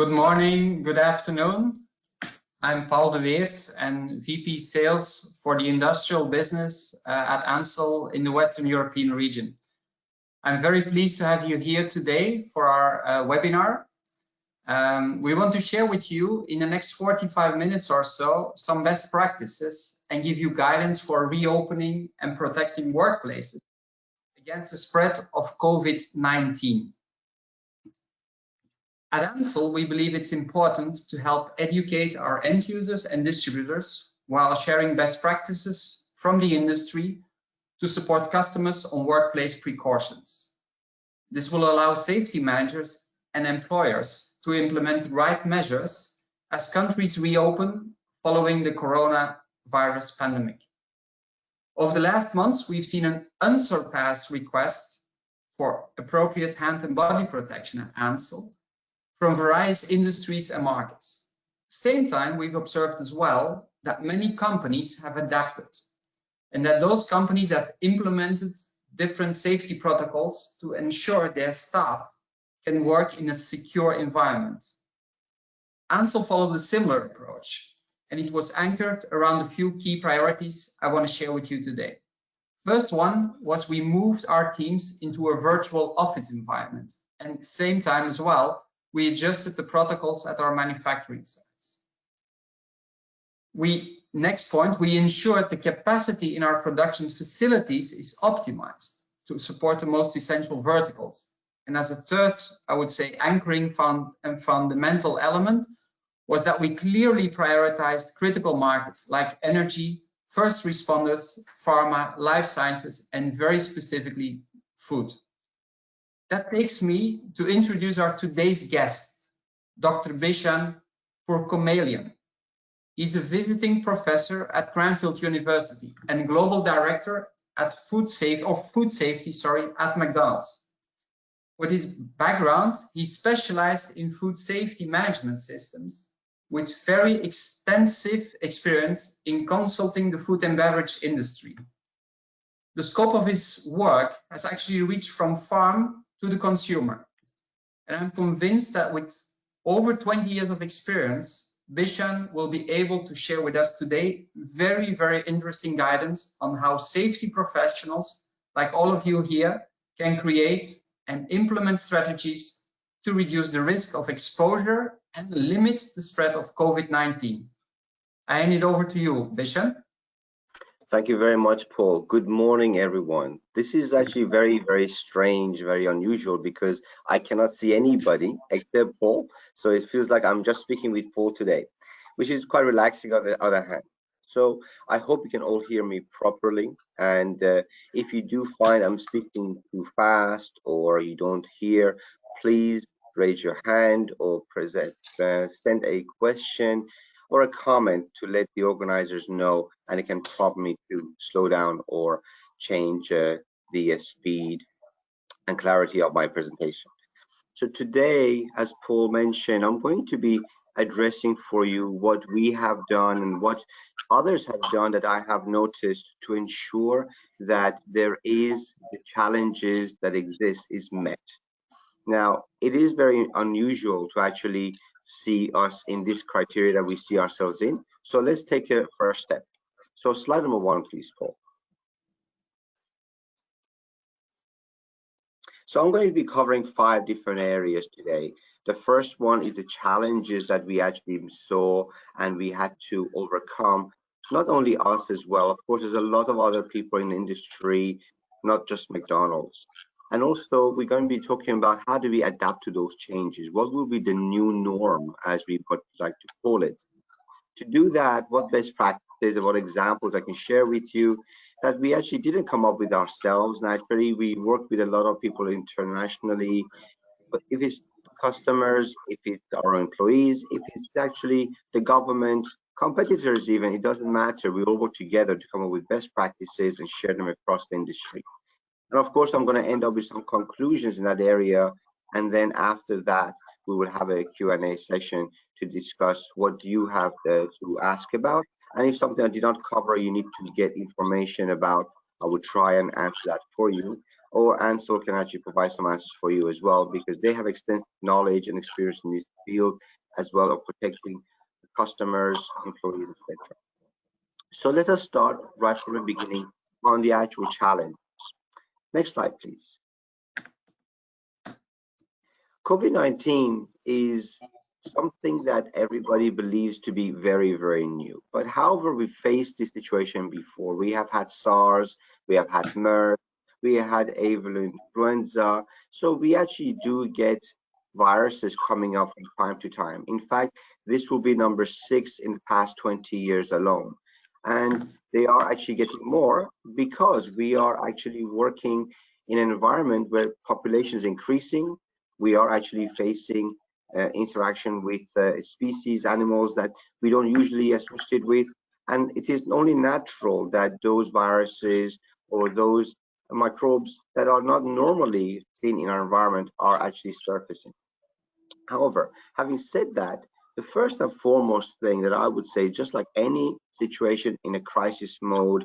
Good morning, good afternoon. I'm Paul de Weert and VP Sales for the industrial business at Ansel in the Western European region. I'm very pleased to have you here today for our webinar. We want to share with you in the next 45 minutes or so some best practices and give you guidance for reopening and protecting workplaces against the spread of COVID-19. At Ansel, we believe it's important to help educate our end users and distributors while sharing best practices from the industry to support customers on workplace precautions. This will allow safety managers and employers to implement the right measures as countries reopen following the coronavirus pandemic. Over the last months, we've seen an unsurpassed request for appropriate hand and body protection at Ansel from various industries and markets. At the same time, we've observed as well that many companies have adapted and that those companies have implemented different safety protocols to ensure their staff can work in a secure environment. Ansel followed a similar approach, and it was anchored around a few key priorities I want to share with you today. First one was we moved our teams into a virtual office environment, and at the same time as well, we adjusted the protocols at our manufacturing sites. Next point, we ensured the capacity in our production facilities is optimized to support the most essential verticals. And as a third, I would say, anchoring and fundamental element was that we clearly prioritized critical markets like energy, first responders, pharma, life sciences, and very specifically food. That takes me to introduce our today's guest, Dr. Bachand Purkomelian. He's a visiting professor at Cranfield University and global director at food safety at McDonald's. With his background, he specialized in food safety management systems with very extensive experience in consulting the food and beverage industry. The scope of his work has actually reached from farm to the consumer. And I'm convinced that with over 20 years of experience, Bachand will be able to share with us today very, very interesting guidance on how safety professionals, like all of you here, can create and implement strategies to reduce the risk of exposure and limit the spread of COVID-19. I hand it over to you, Bachand. Thank you very much, Paul. Good morning, everyone. This is actually very, very strange, very unusual because I cannot see anybody except Paul. So it feels like I'm just speaking with Paul today, which is quite relaxing on the other hand. So I hope you can all hear me properly. And if you do find I'm speaking too fast or you don't hear, please raise your hand or send a question or a comment to let the organizers know, and it can prompt me to slow down or change the speed and clarity of my presentation. So today, as Paul mentioned, I'm going to be addressing for you what we have done and what others have done that I have noticed to ensure that the challenges that exist is met. Now, it is very unusual to actually see us in this criteria that we see ourselves in. So let's take a first step. So slide number 1, please, Paul. So I'm going to be covering 5 different areas today. The first one is the challenges that we actually saw and we had to overcome, not only us as well. Of course, there's a lot of other people in the industry, not just McDonald's. And also, we're going to be talking about how do we adapt to those changes? What will be the new norm, as we would like to call it? To do that, what best practices and what examples I can share with you that we actually didn't come up with ourselves. Naturally, we work with a lot of people internationally, but if it's customers, if it's our employees, if it's actually the government, competitors even, it doesn't matter. We all work together to come up with best practices and share them across the industry. And of course, I'm going to end up with some conclusions in that area. And then after that, we will have a Q&A session to discuss what you have to ask about. And if something I did not cover, you need to get information about, I will try and answer that for you. or Ansel can actually provide some answers for you as well, because they have extensive knowledge and experience in this field as well of protecting customers, employees, etc. So let us start right from the beginning on the actual challenge. Next slide, please. COVID-19 is something that everybody believes to be very, very new. But however, we faced this situation before. We have had SARS, we have had MERS, we had avian influenza. So we actually do get viruses coming up from time to time. In fact, this will be number 6 in the past 20 years alone. And they are actually getting more because we are actually working in an environment where population is increasing. We are actually facing interaction with species, animals that we don't usually associate with. And it is only natural that those viruses or those microbes that are not normally seen in our environment are actually surfacing. However, having said that, the first and foremost thing that I would say, just like any situation in a crisis mode,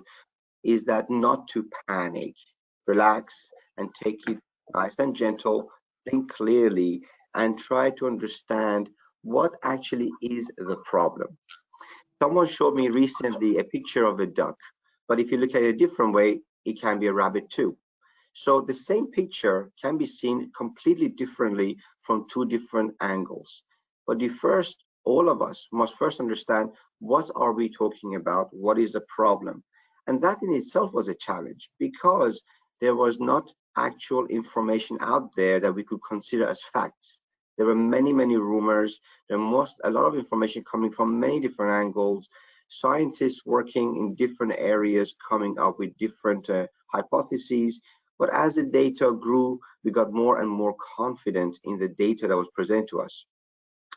is that not to panic, relax, and take it nice and gentle, think clearly, and try to understand what actually is the problem. Someone showed me recently a picture of a duck, but if you look at it a different way, it can be a rabbit too. So the same picture can be seen completely differently from 2 different angles. But all of us must first understand, what are we talking about? What is the problem? And that in itself was a challenge, because there was not actual information out there that we could consider as facts. There were many, many rumors. There was a lot of information coming from many different angles. Scientists working in different areas coming up with different hypotheses. But as the data grew, we got more and more confident in the data that was presented to us.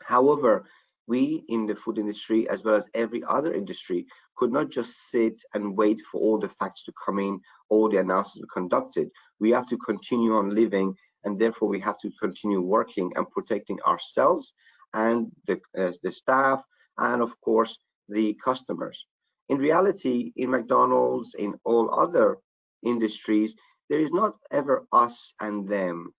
However, we in the food industry, as well as every other industry, could not just sit and wait for all the facts to come in, all the analysis conducted. We have to continue on living, and therefore we have to continue working and protecting ourselves and the staff, and of course the customers. In reality, in McDonald's, in all other industries, there is not ever us and them.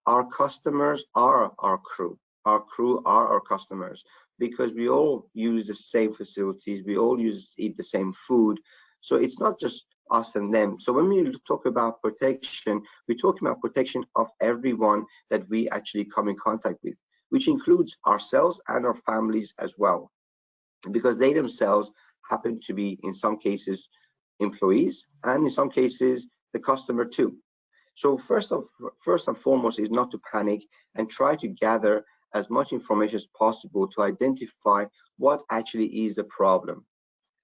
Our customers are our crew. Our crew are our customers, because we all use the same facilities, we all eat the same food. So it's not just us and them. So when we talk about protection, we're talking about protection of everyone that we actually come in contact with, which includes ourselves and our families as well, because they themselves happen to be, in some cases, employees, and in some cases, the customer too. So first and foremost is not to panic and try to gather as much information as possible to identify what actually is the problem.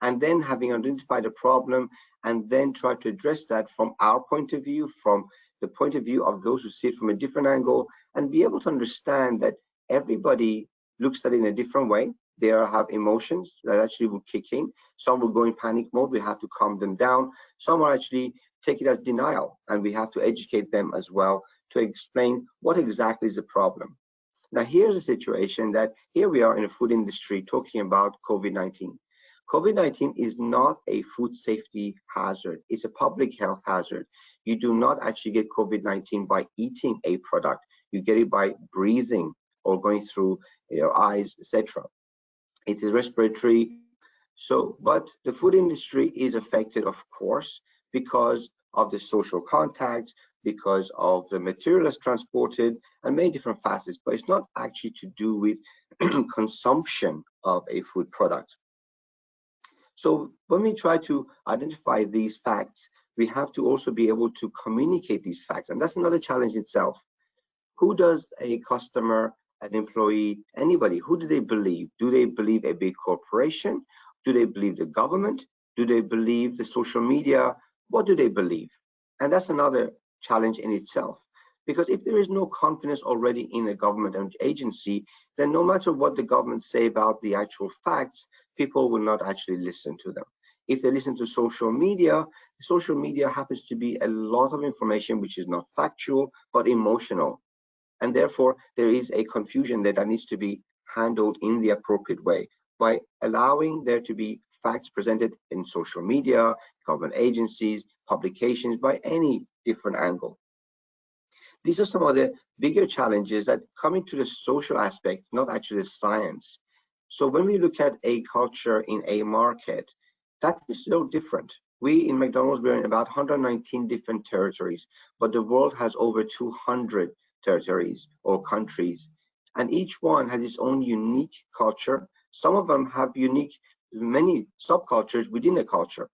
And then, having identified the problem, and then try to address that from our point of view, from the point of view of those who see it from a different angle, and be able to understand that everybody looks at it in a different way. They have emotions that actually will kick in. Some will go in panic mode. We have to calm them down. Some will actually take it as denial, and we have to educate them as well to explain what exactly is the problem. Now, here's a situation that here we are in the food industry talking about COVID-19. COVID-19 is not a food safety hazard. It's a public health hazard. You do not actually get COVID-19 by eating a product. You get it by breathing or going through your eyes, etc. It is respiratory. So, but the food industry is affected, of course, because of the social contacts, because of the material that's transported, and many different facets, but it's not actually to do with consumption of a food product. So when we try to identify these facts, we have to also be able to communicate these facts, and that's another challenge itself. Who does a customer, an employee, anybody, who do they believe? Do they believe a big corporation? Do they believe the government? Do they believe the social media? What do they believe? And that's another challenge in itself, because if there is no confidence already in a government agency, then no matter what the government say about the actual facts, people will not actually listen to them. If they listen to social media happens to be a lot of information which is not factual but emotional, and therefore there is a confusion that needs to be handled in the appropriate way by allowing there to be facts presented in social media, government agencies, publications, by any different angle. These are some of the bigger challenges that come into the social aspect, not actually the science. So when we look at a culture in a market, that is so different. We in McDonald's, we're in about 119 different territories, but the world has over 200 territories or countries, and each one has its own unique culture. Some of them have many subcultures within a culture.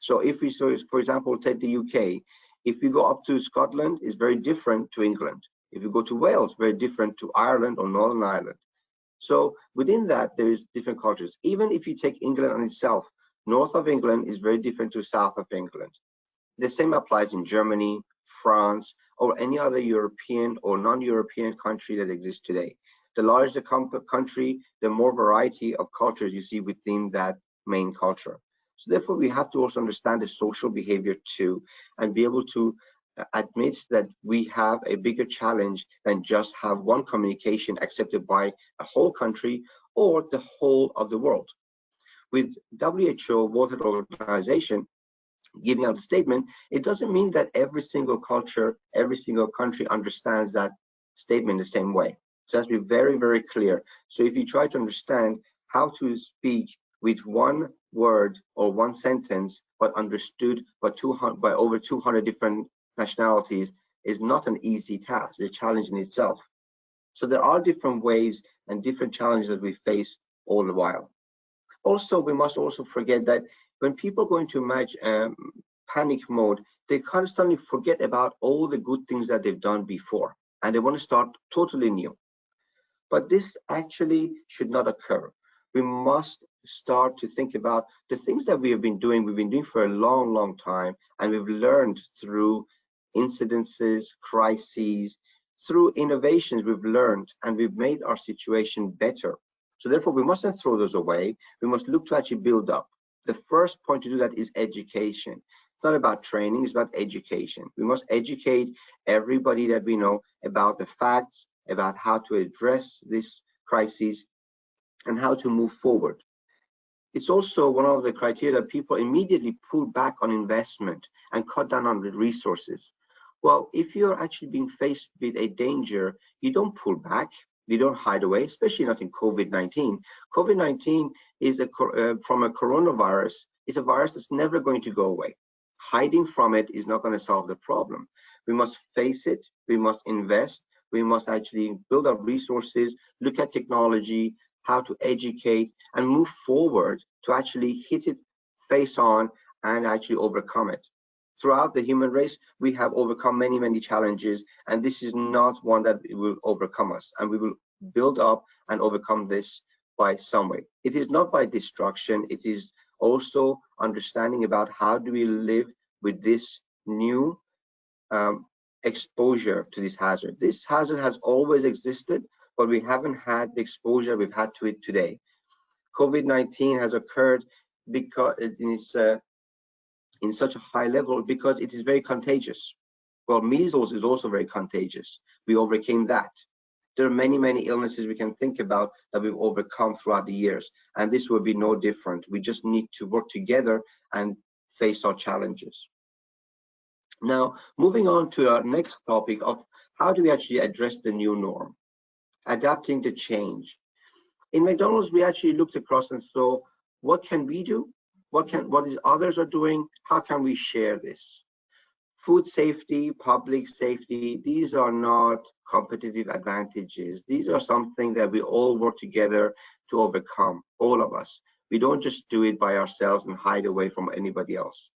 So if we, for example, take the UK, if we go up to Scotland, it's very different to England. If you go to Wales, very different to Ireland or Northern Ireland. So within that, there is different cultures. Even if you take England on itself, north of England is very different to south of England. The same applies in Germany, France, or any other European or non-European country that exists today. The larger the country, the more variety of cultures you see within that main culture. So therefore, we have to also understand the social behavior too, and be able to admit that we have a bigger challenge than just have one communication accepted by a whole country or the whole of the world. With WHO, World Health Organization, giving out a statement, it doesn't mean that every single culture, every single country understands that statement the same way. So it has to be very, very clear. So if you try to understand how to speak with one word or one sentence, but understood by over 200 different nationalities, is not an easy task, it's a challenge in itself. So there are different ways and different challenges that we face all the while. Also, we must also forget that when people go into panic mode, they constantly forget about all the good things that they've done before, and they want to start totally new. But this actually should not occur. We must start to think about the things that we've been doing for a long, long time, and we've learned through incidences, crises, through innovations we've learned, and we've made our situation better. So therefore, we mustn't throw those away. We must look to actually build up. The first point to do that is education. It's not about training, it's about education. We must educate everybody that we know about the facts, about how to address this crisis, and how to move forward. It's also one of the criteria that people immediately pull back on investment and cut down on the resources. Well, if you're actually being faced with a danger, you don't pull back, you don't hide away, especially not in COVID-19. COVID-19 is from a coronavirus. It's a virus that's never going to go away. Hiding from it is not going to solve the problem. We must face it, we must invest, we must actually build up resources, look at technology, how to educate, and move forward to actually hit it face on and actually overcome it. Throughout the human race, we have overcome many, many challenges, and this is not one that will overcome us, and we will build up and overcome this by some way. It is not by destruction, it is also understanding about how do we live with this new exposure to this hazard. This hazard has always existed, but we haven't had the exposure we've had to it today. COVID-19 has occurred because it's in such a high level because it is very contagious. Well, measles is also very contagious. We overcame that. There are many, many illnesses we can think about that we've overcome throughout the years, and this will be no different. We just need to work together and face our challenges. Now, moving on to our next topic of how do we actually address the new norm, adapting to change. In McDonald's, we actually looked across and saw what can we do, what is others are doing, how can we share this? Food safety, public safety, these are not competitive advantages. These are something that we all work together to overcome, all of us. We don't just do it by ourselves and hide away from anybody else.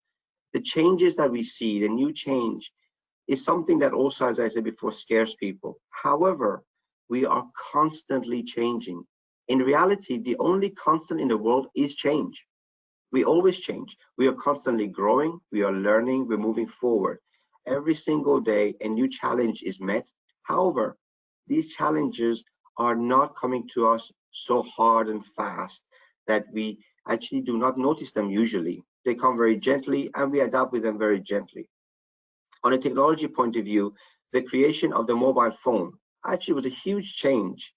The changes that we see, the new change, is something that also, as I said before, scares people. However, we are constantly changing. In reality, the only constant in the world is change. We always change. We are constantly growing, we are learning, we're moving forward. Every single day, a new challenge is met. However, these challenges are not coming to us so hard and fast that we actually do not notice them usually. They come very gently and we adapt with them very gently. On a technology point of view, the creation of the mobile phone actually was a huge change.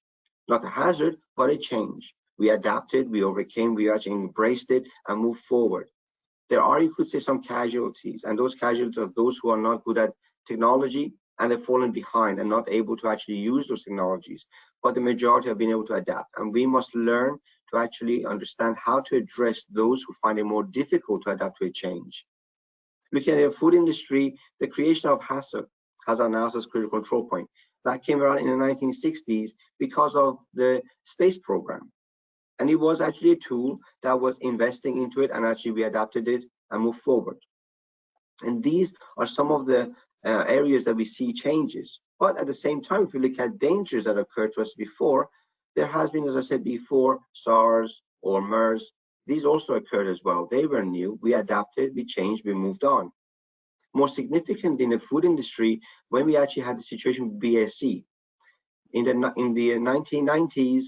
Not a hazard, but a change. We adapted, we overcame, we actually embraced it and moved forward. There are, you could say, some casualties, and those casualties are those who are not good at technology, and they've fallen behind and not able to actually use those technologies, but the majority have been able to adapt. And we must learn to actually understand how to address those who find it more difficult to adapt to a change. Looking at the food industry, the creation of hazard analysis critical control point, that came around in the 1960s because of the space program. And it was actually a tool that was investing into it, and actually we adapted it and moved forward. And these are some of the areas that we see changes. But at the same time, if we look at dangers that occurred to us before, there has been, as I said before, SARS or MERS. These also occurred as well. They were new. We adapted, we changed, we moved on. More significant in the food industry, when we actually had the situation with BSE. In the 1990s,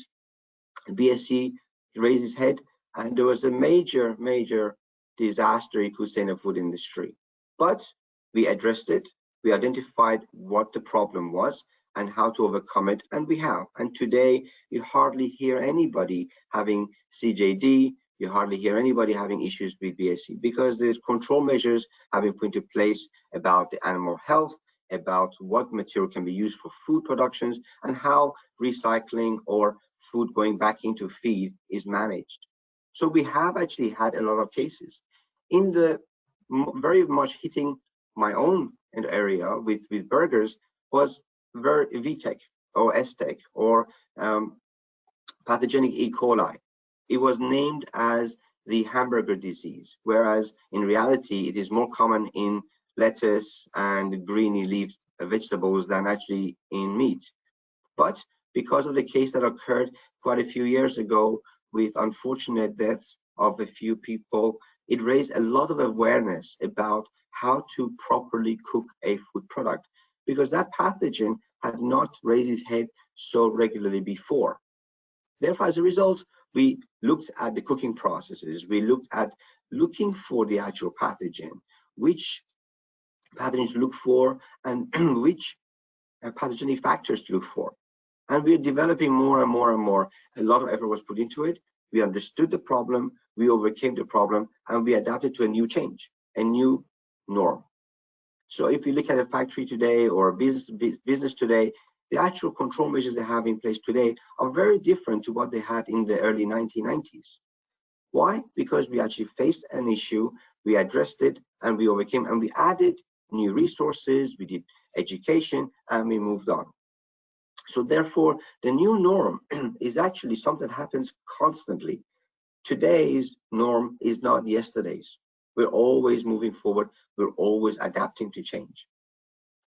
BSE raised its head, and there was a major disaster, you could say, in the food industry. But we addressed it, we identified what the problem was and how to overcome it, and we have. And today, you hardly hear anybody having CJD, you hardly hear anybody having issues with BSE, because there's control measures have been put into place about the animal health, about what material can be used for food productions, and how recycling or food going back into feed is managed. So we have actually had a lot of cases. In the very much hitting my own area with burgers was VTech or STech or pathogenic E. coli. It was named as the hamburger disease, whereas in reality it is more common in lettuce and greeny leaf vegetables than actually in meat. But because of the case that occurred quite a few years ago with unfortunate deaths of a few people, it raised a lot of awareness about how to properly cook a food product, because that pathogen had not raised its head so regularly before. Therefore, as a result, we looked at the cooking processes, we looked at looking for the actual pathogen, which pathogens to look for, and which pathogenic factors to look for. And we're developing more and more and more. A lot of effort was put into it. We understood the problem, we overcame the problem, and we adapted to a new change, a new norm. So if you look at a factory today or a business today, the actual control measures they have in place today are very different to what they had in the early 1990s. Why? Because we actually faced an issue, we addressed it, and we overcame, and we added new resources, we did education, and we moved on. So therefore, the new norm is actually something that happens constantly. Today's norm is not yesterday's. We're always moving forward. We're always adapting to change.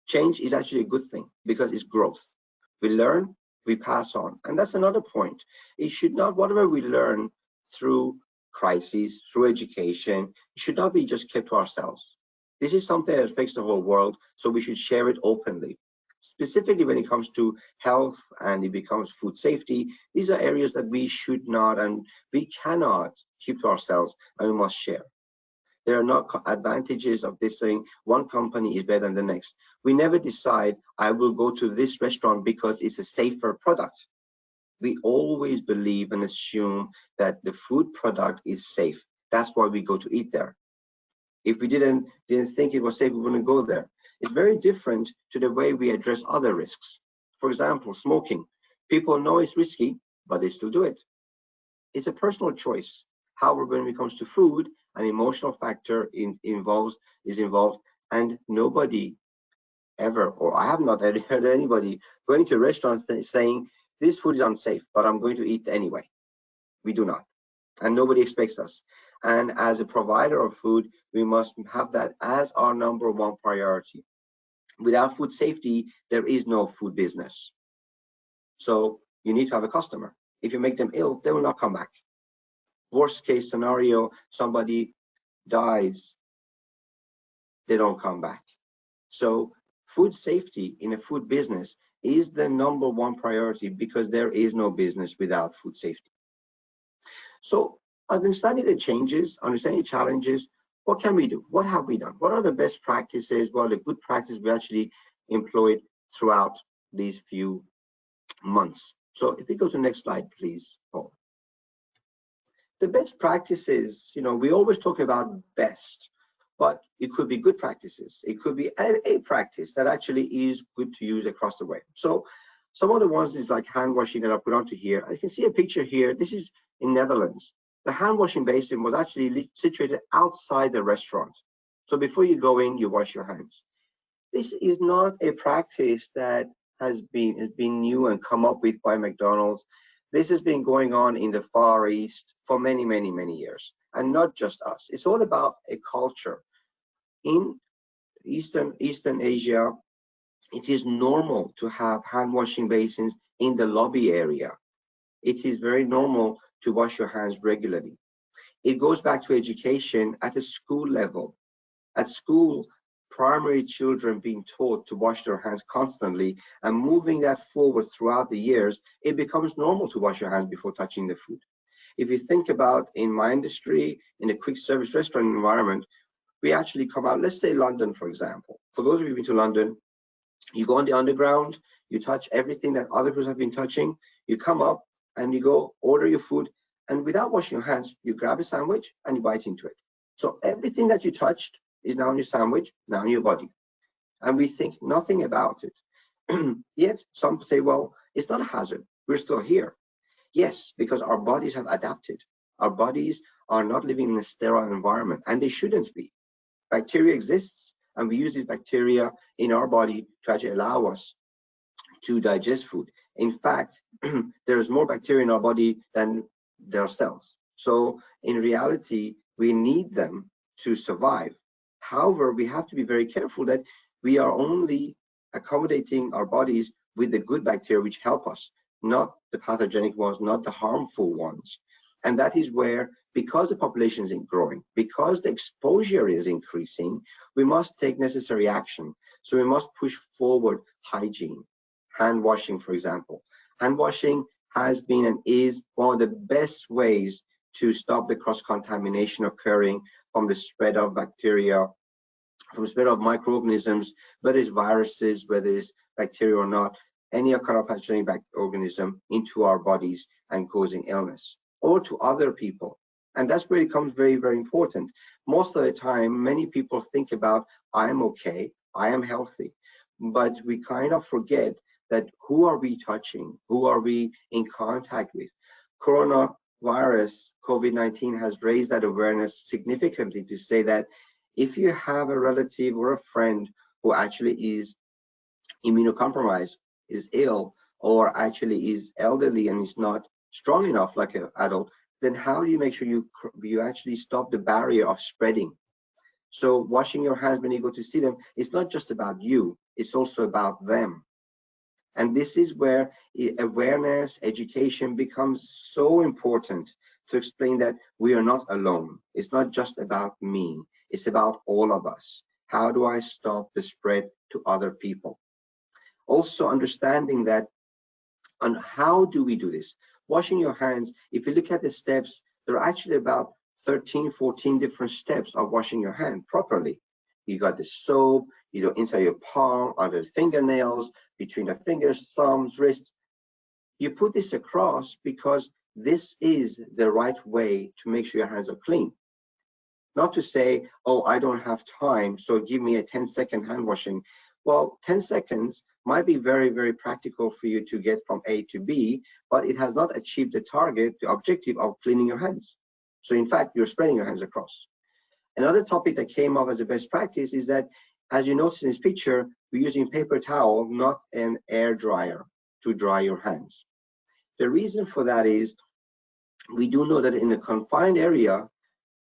Change is actually a good thing because it's growth. We learn, we pass on. And that's another point. It should not, whatever we learn through crises, through education, it should not be just kept to ourselves. This is something that affects the whole world, so we should share it openly. Specifically when it comes to health and it becomes food safety, these are areas that we should not and we cannot keep to ourselves, and we must share. There are not advantages of this saying one company is better than the next. We never decide, I will go to this restaurant because it's a safer product. We always believe and assume that the food product is safe. That's why we go to eat there. If we didn't think it was safe, we wouldn't go there. It's very different to the way we address other risks. For example, smoking. People know it's risky, but they still do it. It's a personal choice. However, when it comes to food, an emotional factor is involved, and nobody ever, or I have not heard anybody going to restaurants saying, this food is unsafe, but I'm going to eat anyway. We do not, and nobody expects us. And as a provider of food, we must have that as our number one priority. Without food safety, there is no food business. So you need to have a customer. If you make them ill, they will not come back. Worst case scenario, somebody dies, they don't come back. So food safety in a food business is the number one priority, because there is no business without food safety. So understanding the changes, understanding the challenges, what can we do? What have we done? What are the best practices? What are the good practices we actually employed throughout these few months? So if we go to the next slide, please, Paul. The best practices, we always talk about best, but it could be good practices. It could be a practice that actually is good to use across the way. So some of the ones is like hand washing that I put onto here. I can see a picture here. This is in Netherlands. The hand washing basin was actually situated outside the restaurant. So before you go in, you wash your hands. This is not a practice that has been new and come up with by McDonald's. This has been going on in the Far East for many, many, many years, and not just us. It's all about a culture. In Eastern Asia, it is normal to have hand washing basins in the lobby area. It is very normal to wash your hands regularly. It goes back to education at the school level. At school, primary children being taught to wash their hands constantly and moving that forward throughout the years, it becomes normal to wash your hands before touching the food. If you think about in my industry, in a quick service restaurant environment, we actually come out, let's say London, for example. For those of you who've been to London, you go on the underground, you touch everything that other people have been touching, you come up and you go order your food, and without washing your hands, you grab a sandwich and you bite into it. So everything that you touched is now in your sandwich, now in your body. And we think nothing about it. Yet some say, well, it's not a hazard. We're still here. Yes, because our bodies have adapted. Our bodies are not living in a sterile environment, and they shouldn't be. Bacteria exists, and we use these bacteria in our body to actually allow us to digest food. In fact, there's more bacteria in our body than there are cells. So in reality, we need them to survive. However, we have to be very careful that we are only accommodating our bodies with the good bacteria which help us, not the pathogenic ones, not the harmful ones. And that is where, because the population is growing, because the exposure is increasing, we must take necessary action. So we must push forward hygiene, hand washing, for example. Hand washing has been and is one of the best ways to stop the cross-contamination occurring from the spread of bacteria, from the spread of microorganisms, whether it's viruses, whether it's bacteria or not, any kind of pathogenic organism into our bodies and causing illness, or to other people. And that's where it becomes very, very important. Most of the time, many people think about, I am okay, I am healthy, but we kind of forget that who are we touching? Who are we in contact with? Coronavirus, COVID-19 has raised that awareness significantly to say that if you have a relative or a friend who actually is immunocompromised, is ill, or actually is elderly and is not strong enough like an adult, then how do you make sure you actually stop the barrier of spreading? So washing your hands when you go to see them, it's not just about you, it's also about them. And this is where awareness, education becomes so important to explain that we are not alone. It's not just about me, it's about all of us. How do I stop the spread to other people? Also understanding that, and how do we do this? Washing your hands, if you look at the steps, there are actually about 13, 14 different steps of washing your hand properly. You got the soap, inside your palm, under the fingernails, between the fingers, thumbs, wrists. You put this across because this is the right way to make sure your hands are clean. Not to say, oh, I don't have time, so give me a 10-second hand washing. Well, 10 seconds might be very, very practical for you to get from A to B, but it has not achieved the target, the objective of cleaning your hands. So in fact, you're spreading your hands across. Another topic that came up as a best practice is that, as you notice in this picture, we're using paper towel, not an air dryer, to dry your hands. The reason for that is we do know that in a confined area,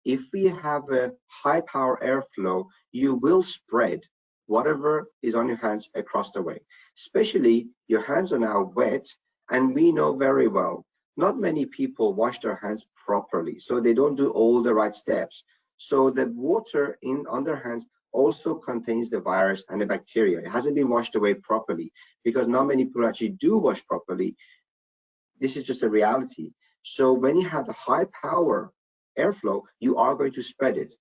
if we have a high power airflow, you will spread whatever is on your hands across the way. Especially your hands are now wet, and we know very well, not many people wash their hands properly, so they don't do all the right steps. So the water on their hands also contains the virus and the bacteria. It hasn't been washed away properly because not many people actually do wash properly. This is just a reality. So when you have the high power airflow, you are going to spread it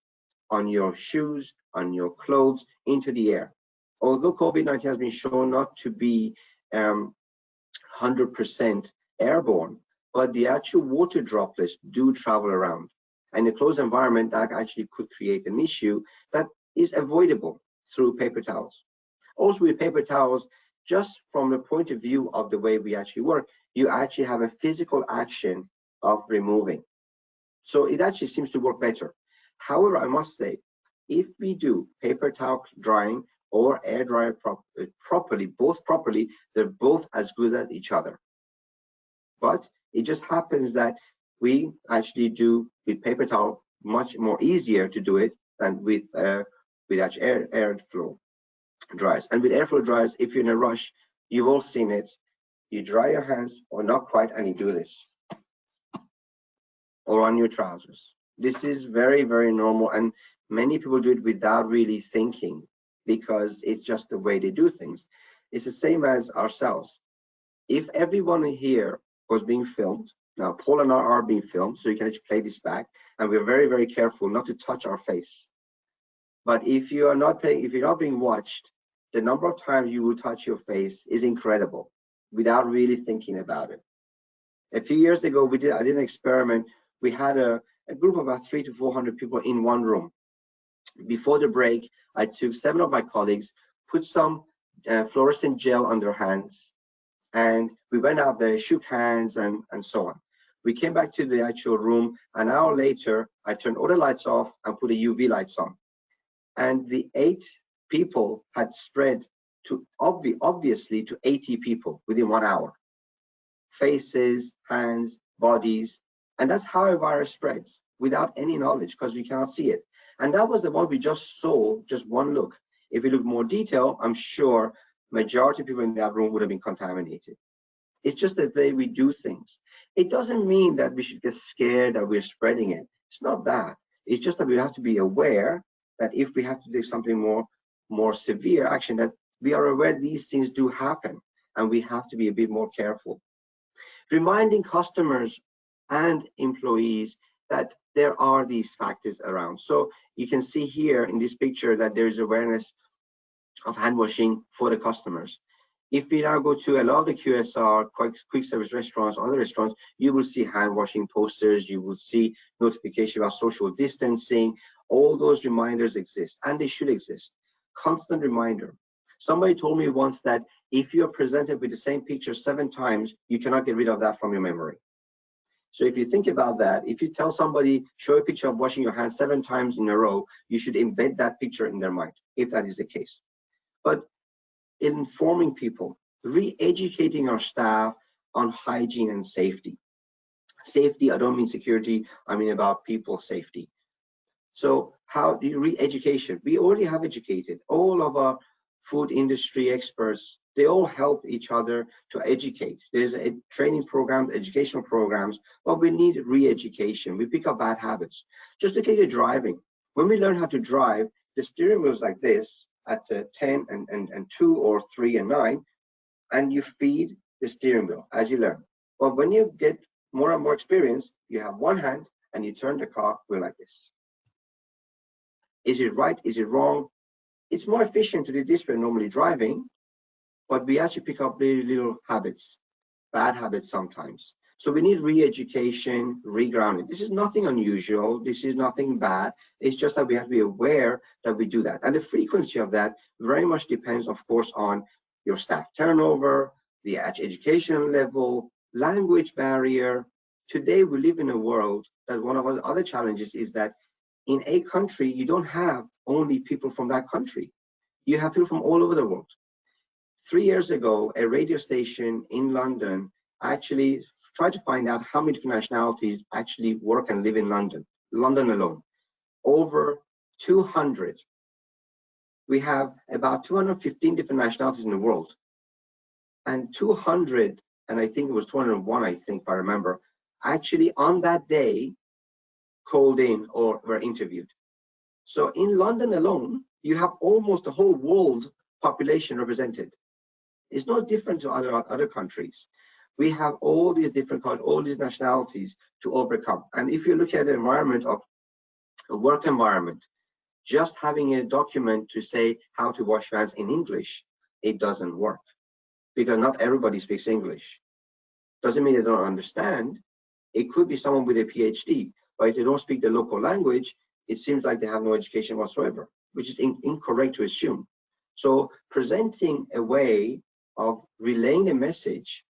on your shoes, on your clothes, into the air. Although COVID-19 has been shown not to be 100% airborne, but the actual water droplets do travel around. And in a closed environment, that actually could create an issue that is avoidable through paper towels. Also with paper towels, just from the point of view of the way we actually work, you actually have a physical action of removing. So it actually seems to work better. However, I must say, if we do paper towel drying or air dryer properly, they're both as good as each other. But it just happens that we actually do with paper towel much more easier to do it than with actually airflow dryers. And with airflow dryers, if you're in a rush, you've all seen it. You dry your hands, or not quite, and you do this, or on your trousers. This is very, very normal, and many people do it without really thinking because it's just the way they do things. It's the same as ourselves. If everyone here was being filmed, now Paul and I are being filmed, so you can actually play this back, and we're very, very careful not to touch our face. But if you're not being watched, the number of times you will touch your face is incredible without really thinking about it. A few years ago, I did an experiment. We had a group of about 300 to 400 people in one room. Before the break, I took 7 of my colleagues, put some fluorescent gel on their hands, and we went out there, shook hands, and so on. We came back to the actual room. An hour later, I turned all the lights off and put the UV lights on. And the 8 people had spread to obviously to 80 people within 1 hour. Faces, hands, bodies, and that's how a virus spreads without any knowledge because we cannot see it. And that was the one we just saw, just one look. If we look more detail, I'm sure majority of people in that room would have been contaminated. It's just the way we do things. It doesn't mean that we should get scared that we're spreading it. It's not that. It's just that we have to be aware that if we have to do something more severe action, that we are aware these things do happen and we have to be a bit more careful. Reminding customers and employees that there are these factors around. So you can see here in this picture that there is awareness of hand washing for the customers. If we now go to a lot of the QSR, quick service restaurants, other restaurants, you will see hand washing posters, you will see notification about social distancing. All those reminders exist, and they should exist. Constant reminder. Somebody told me once that if you're presented with the same picture 7 times, you cannot get rid of that from your memory. So if you think about that, if you tell somebody, show a picture of washing your hands 7 times in a row, you should embed that picture in their mind, if that is the case. But informing people, re-educating our staff on hygiene and safety. Safety, I don't mean security, I mean about people's safety. So how do you re-education? We already have educated. All of our food industry experts, they all help each other to educate. There's a training programs, educational programs, but we need re-education. We pick up bad habits. Just look at your driving. When we learn how to drive, the steering wheel is like this at 10 and 2 or 3 and 9, and you feed the steering wheel as you learn. But when you get more and more experience, you have one hand and you turn the car wheel like this. Is it right? Is it wrong? It's more efficient to do this when normally driving, but we actually pick up very little habits, bad habits sometimes. So we need re-education, re-grounding. This is nothing unusual. This is nothing bad. It's just that we have to be aware that we do that. And the frequency of that very much depends, of course, on your staff turnover, the education level, language barrier. Today, we live in a world that one of the other challenges is that in a country, you don't have only people from that country. You have people from all over the world. 3 years ago, a radio station in London actually tried to find out how many different nationalities actually work and live in London alone. Over 200. We have about 215 different nationalities in the world. And 200, and I think it was 201, I think, if I remember, actually on that day called in or were interviewed. So in London alone, you have almost the whole world population represented. It's no different to other countries. We have all these different cultures, all these nationalities to overcome. And if you look at the environment of a work environment, just having a document to say how to wash hands in English, it doesn't work because not everybody speaks English. Doesn't mean they don't understand. It could be someone with a PhD, But if they don't speak the local language, it seems like they have no education whatsoever, which is incorrect to assume. So presenting a way of relaying a message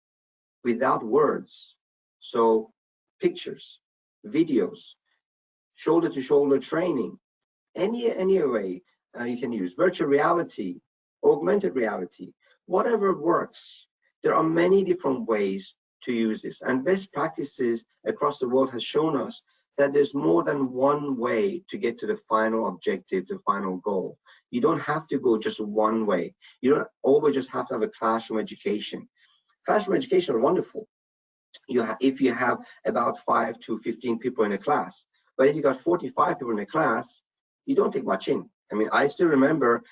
without words, so pictures, videos, shoulder-to-shoulder training, any way you can use, virtual reality, augmented reality, whatever works. There are many different ways to use this, and best practices across the world has shown us that there's more than one way to get to the final objective, the final goal. You don't have to go just one way. You don't always just have to have a classroom education. Classroom education is wonderful. If you have about 5 to 15 people in a class, but if you got 45 people in a class, you don't take much in. I mean, I still remember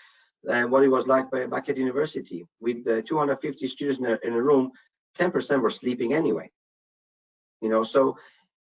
what it was like back at university with the 250 students in a room. 10% were sleeping anyway. You know, so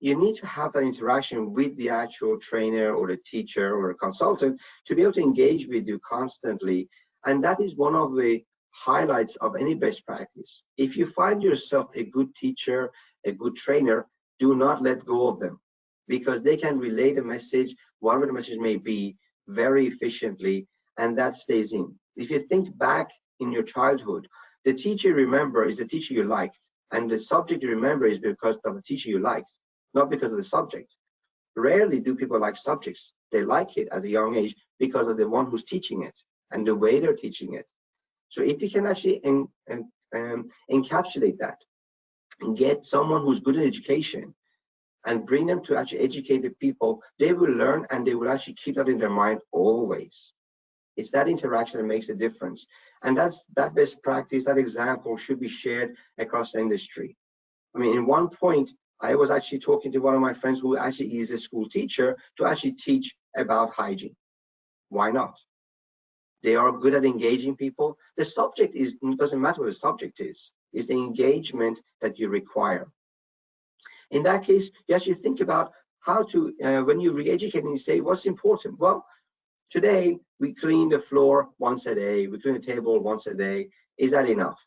you need to have that interaction with the actual trainer or the teacher or a consultant to be able to engage with you constantly. And that is one of the highlights of any best practice. If you find yourself a good teacher, a good trainer, do not let go of them, because they can relay the message, whatever the message may be, very efficiently, and that stays in. If you think back in your childhood, the teacher you remember is the teacher you liked, and the subject you remember is because of the teacher you liked, not because of the subject. Rarely do people like subjects. They like it at a young age because of the one who's teaching it and the way they're teaching it. So if you can actually encapsulate that and get someone who's good in education and bring them to actually educate the people, they will learn and they will actually keep that in their mind always. It's that interaction that makes a difference. And that best practice, that example should be shared across the industry. I mean, in one point, I was actually talking to one of my friends who actually is a school teacher to actually teach about hygiene. Why not? They are good at engaging people. The subject doesn't matter what the subject is. It's the engagement that you require. In that case, you actually think about how to, when you re-educate and you say, what's important? Well, today we clean the floor once a day, we clean the table once a day. Is that enough?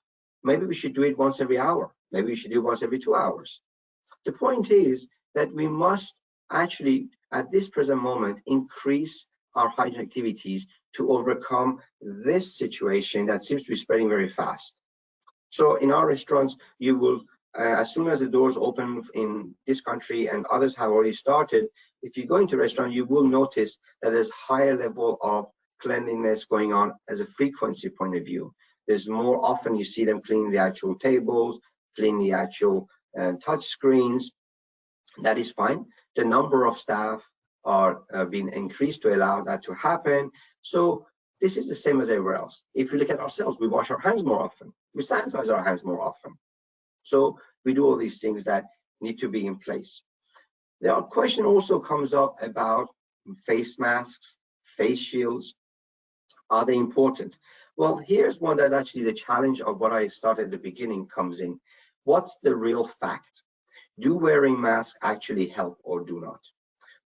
Maybe we should do it once every hour. Maybe we should do it once every 2 hours. The point is that we must actually, at this present moment, increase our hygiene activities to overcome this situation that seems to be spreading very fast. So in our restaurants, you will, as soon as the doors open in this country and others have already started, if you go into a restaurant, you will notice that there's higher level of cleanliness going on as a frequency point of view. There's more often you see them cleaning the actual tables, cleaning the actual touch screens. That is fine. The number of staff are being increased to allow that to happen. So this is the same as everywhere else. If you look at ourselves, we wash our hands more often. We sanitize our hands more often. So we do all these things that need to be in place. The question also comes up about face masks, face shields. Are they important? Well, here's one that actually the challenge of what I started at the beginning comes in. What's the real fact? Do wearing masks actually help or do not?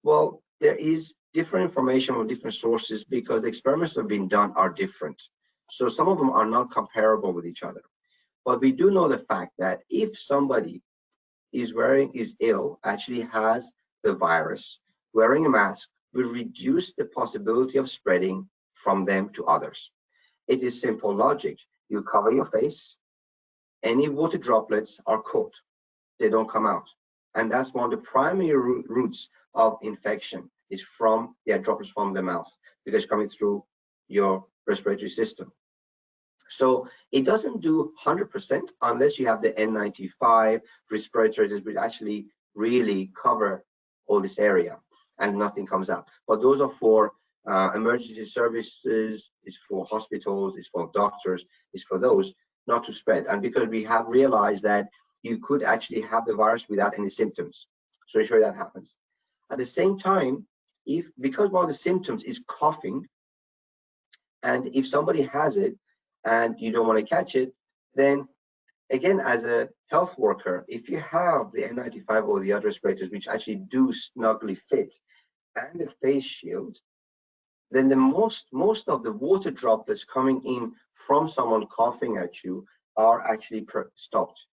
Well, there is different information from different sources because the experiments that have been done are different. So some of them are not comparable with each other. But we do know the fact that if somebody is ill, actually has the virus, wearing a mask will reduce the possibility of spreading from them to others. It is simple logic. You cover your face, any water droplets are caught. They don't come out. And that's one of the primary routes of infection is from the droplets from the mouth because it's coming through your respiratory system. So it doesn't do 100% unless you have the N95 respirators, which actually really cover all this area and nothing comes out. But those are for emergency services, it's for hospitals, it's for doctors, it's for those not to spread. And because we have realized that you could actually have the virus without any symptoms. So ensure that happens. At the same time, because one of the symptoms is coughing, and if somebody has it and you don't want to catch it, then again, as a health worker, if you have the N95 or the other respirators, which actually do snugly fit, and a face shield, then the most of the water droplets coming in from someone coughing at you are actually stopped.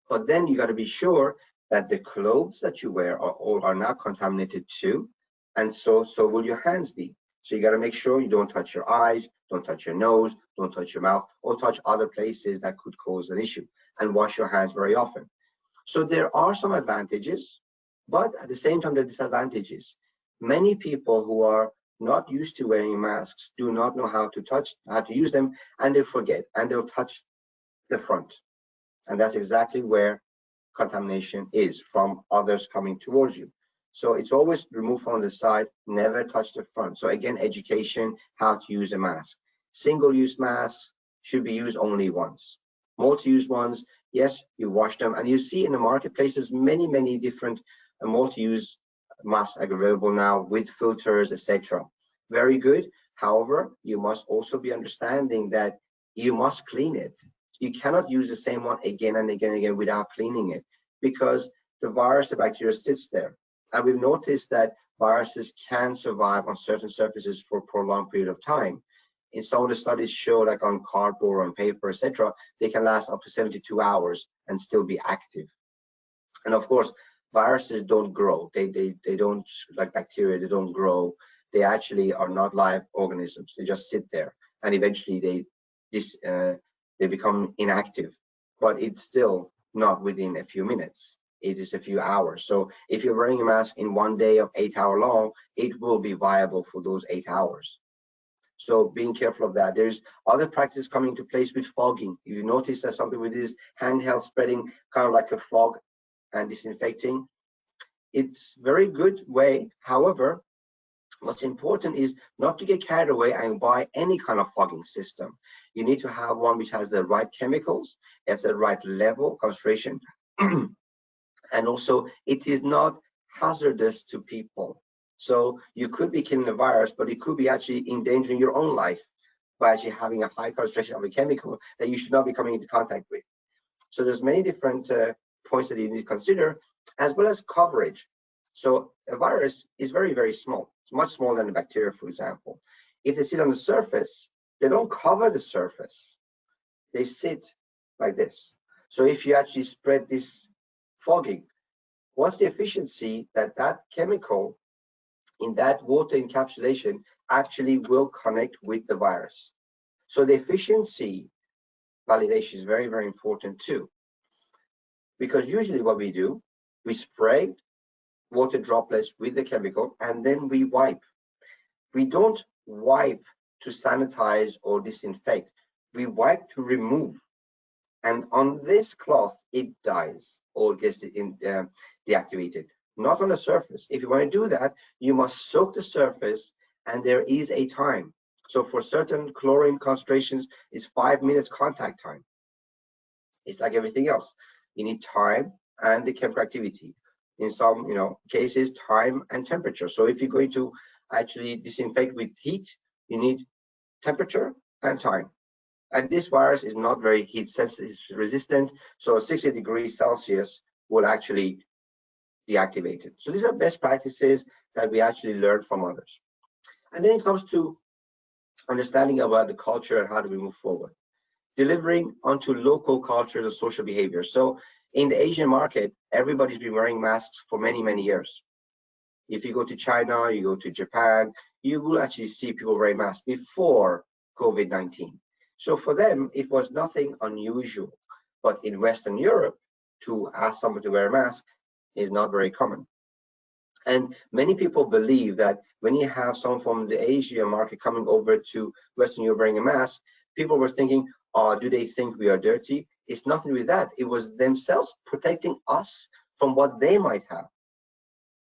But then you got to be sure that the clothes that you wear are now contaminated too, and so will your hands be. So you got to make sure you don't touch your eyes, don't touch your nose, don't touch your mouth, or touch other places that could cause an issue, and wash your hands very often. So there are some advantages, but at the same time, there are disadvantages. Many people who are not used to wearing masks do not know how to use them, and they forget, and they'll touch the front. And that's exactly where contamination is, from others coming towards you. So it's always remove from the side, never touch the front. So again, education, how to use a mask. Single-use masks should be used only once. Multi-use ones, yes, you wash them, and you see in the marketplaces many different multi-use masks are available now with filters, etc. Very good. However, you must also be understanding that you must clean it. You cannot use the same one again and again without cleaning it, because the virus, the bacteria sits there. And we've noticed that viruses can survive on certain surfaces for a prolonged period of time. In some of the studies show, like on cardboard, on paper, etc., they can last up to 72 hours and still be active. And of course, viruses don't grow. They don't, like bacteria, they don't grow. They actually are not live organisms. They just sit there, and eventually they become inactive. But it's still not within a few minutes. It is a few hours. So if you're wearing a mask in one day of 8 hour long, it will be viable for those 8 hours. So being careful of that. There's other practices coming into place with fogging. If you notice that something with this handheld spreading, kind of like a fog and disinfecting, it's very good way. However, what's important is not to get carried away and buy any kind of fogging system. You need to have one which has the right chemicals, has the right level, concentration, and also it is not hazardous to people. So you could be killing the virus, but it could be actually endangering your own life by actually having a high concentration of a chemical that you should not be coming into contact with. So there's many different points that you need to consider, as well as coverage. So a virus is very small. It's much smaller than a bacteria, for example. If they sit on the surface, they don't cover the surface. They sit like this. So if you actually spread this fogging, what's the efficiency that that chemical in that water encapsulation actually will connect with the virus? So the efficiency validation is very important too, because usually what we do, we spray water droplets with the chemical and then we wipe. We don't wipe to sanitize or disinfect. We wipe to remove. And on this cloth, it dies or gets deactivated, not on the surface. If you want to do that, you must soak the surface, and there is a time. So for certain chlorine concentrations, it's 5 minutes contact time. It's like everything else. You need time and the chemical activity. In some cases, time and temperature. So if you're going to actually disinfect with heat, you need temperature and time. And this virus is not very heat sensitive, it's resistant. So 60 degrees Celsius will actually deactivate it. So these are best practices that we actually learn from others. And then it comes to understanding about the culture and how do we move forward. Delivering onto local cultures and social behaviors. So in the Asian market, everybody's been wearing masks for many years. If you go to China, you go to Japan, you will actually see people wearing masks before COVID-19. So for them, it was nothing unusual. But in Western Europe, to ask someone to wear a mask is not very common. And many people believe that when you have someone from the Asian market coming over to Western Europe wearing a mask, people were thinking, oh, do they think we are dirty? It's nothing with that. It was themselves protecting us from what they might have.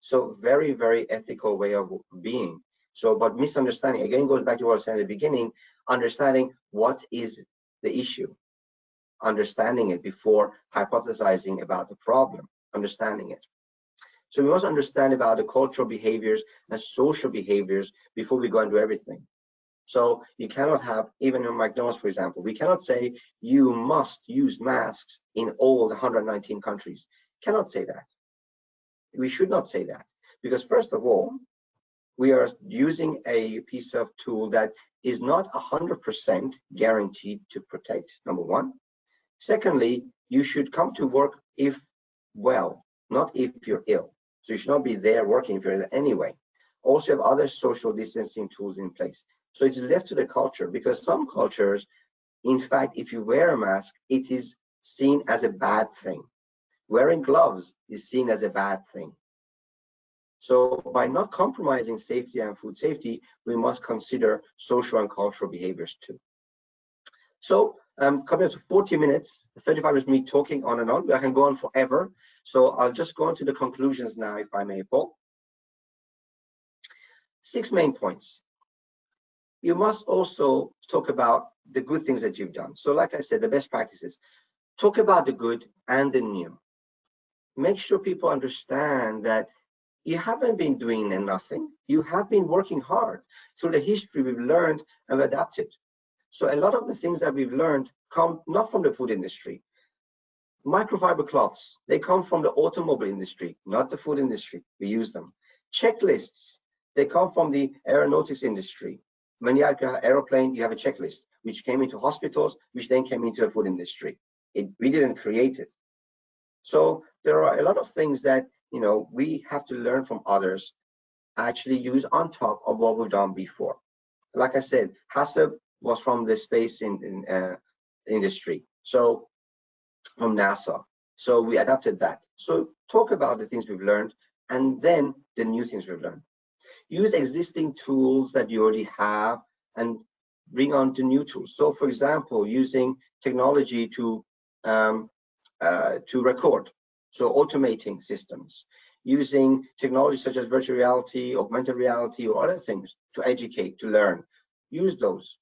So very ethical way of being. So, but misunderstanding, again, goes back to what I said at the beginning, understanding what is the issue, understanding it before hypothesizing about the problem, understanding it. So we must understand about the cultural behaviors and social behaviors before we go into everything. So you cannot have, even in McDonald's, for example, we cannot say you must use masks in all the 119 countries. Cannot say that. We should not say that, because first of all, we are using a piece of tool that is not 100% guaranteed to protect, number one. Secondly, you should come to work if well, not if you're ill. So you should not be there working if you're ill anyway. Also have other social distancing tools in place. So it's left to the culture, because some cultures, in fact, if you wear a mask, it is seen as a bad thing. Wearing gloves is seen as a bad thing. So by not compromising safety and food safety, we must consider social and cultural behaviors too. So coming up to 40 minutes, 35 is me talking on and on. I can go on forever. So I'll just go on to the conclusions now, if I may, Paul. 6 main points. You must also talk about the good things that you've done. So like I said, the best practices. Talk about the good and the new. Make sure people understand that you haven't been doing nothing. You have been working hard. Through the history, we've learned and adapted. So a lot of the things that we've learned come not from the food industry. Microfiber cloths, they come from the automobile industry, not the food industry. We use them. Checklists, they come from the aeronautics industry. When you have an aeroplane, you have a checklist, which came into hospitals, which then came into the food industry. We didn't create it. So there are a lot of things that, we have to learn from others, actually use on top of what we've done before. Like I said, HACCP was from the space industry, so from NASA. So we adapted that. So talk about the things we've learned and then the new things we've learned. Use existing tools that you already have and bring on to new tools. So for example, using technology to record. So automating systems, using technology such as virtual reality, augmented reality, or other things to educate, to learn. Use those.